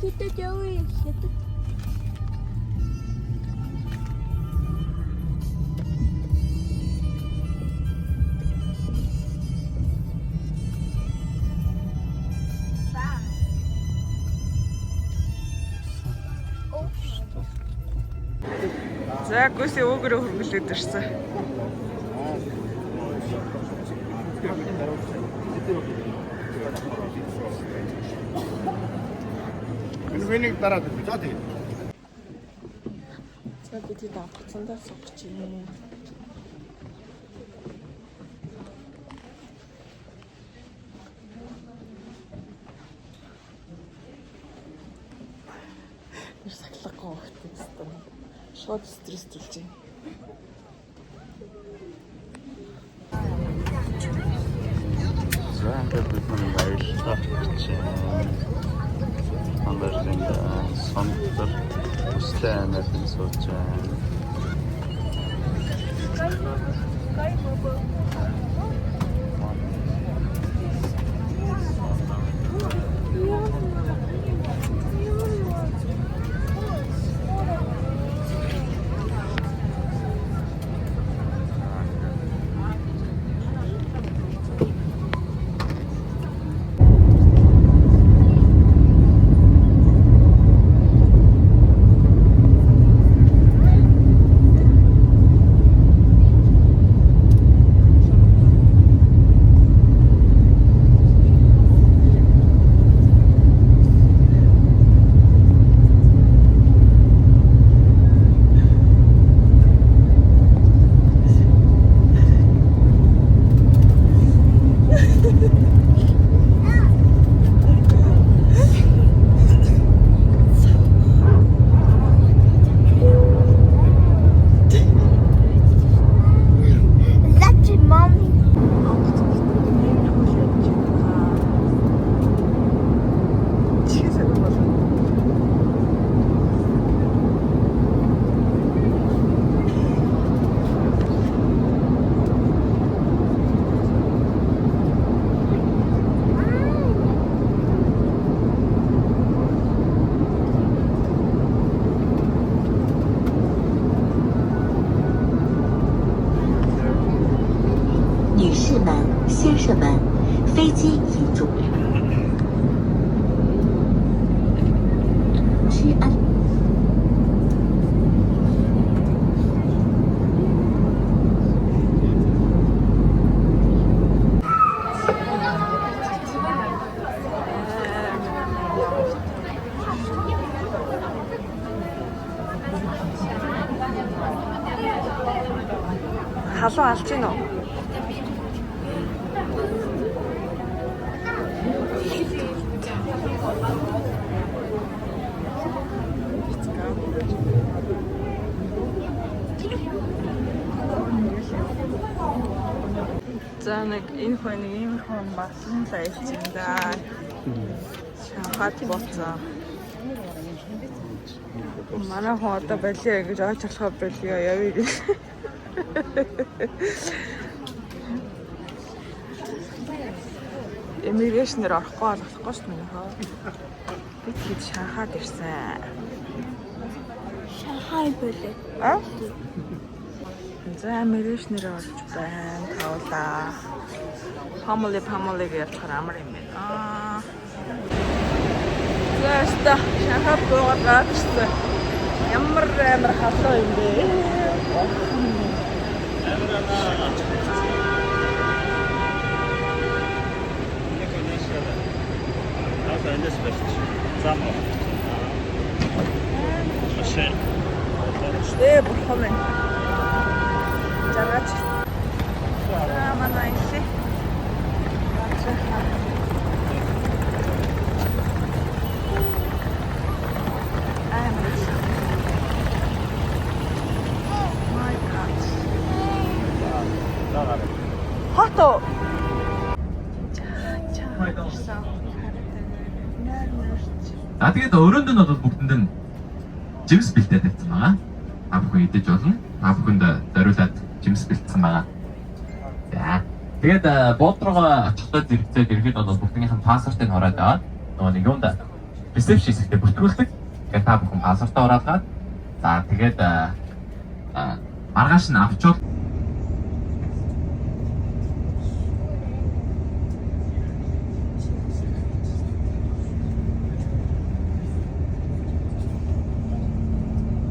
хятад явъя. Хятад. За гүсээ өөгөрөө хөргөлөөд ирсэн. Веник дараад би за тэгээд. За бид хэд авцсандаа сууж чинь. Сахлахгүй хөтөлсөн. Шууд стресс төлж байна. За ингээд бид баярлалаа гэж андерсин сонтор үстэй амарын сууж байна. Халуун алж гин үү? За нэг энэ хүн ийм хүн басан лайфчин даа. Шахаад боцоо. Манай хүн одоо балиа гэж оож болохоор балиа явъя гэж. Эмигрэшнээр орохгүй болохгүй шүү дээ хаа. Бид хэд Шанхайд ирсэн. Шанхай болоо. А? За эмигрэшнээр орж байна. Тавлаа. Family гэж явахаар амар юм байна. За өстө Шанхайд буугаад ирсэн. Ямар халуун юм бэ? бурхан минь. Жаргаж. Манай ишлээ. Хото. Тэгээд өрөөнд нь бол бүгдэнд нь жимс бэлтээд тавьсан байгаа. Та бүхэн идэж болно. Та бүхэнд зориулаад жимс бэлтсэн байгаа. За. Тэгээд бод руугаа очихдоо зэрэгцээд ирэхэд бол бүгднийх нь пассвортыг хараад аваад нөгөө нэг юунда ресепшн хэсэгтээ бүртгүүлдэг. Тэгээд та бүхэн пассвортаа ураалгаад за тэгээд маргааш нь авчвал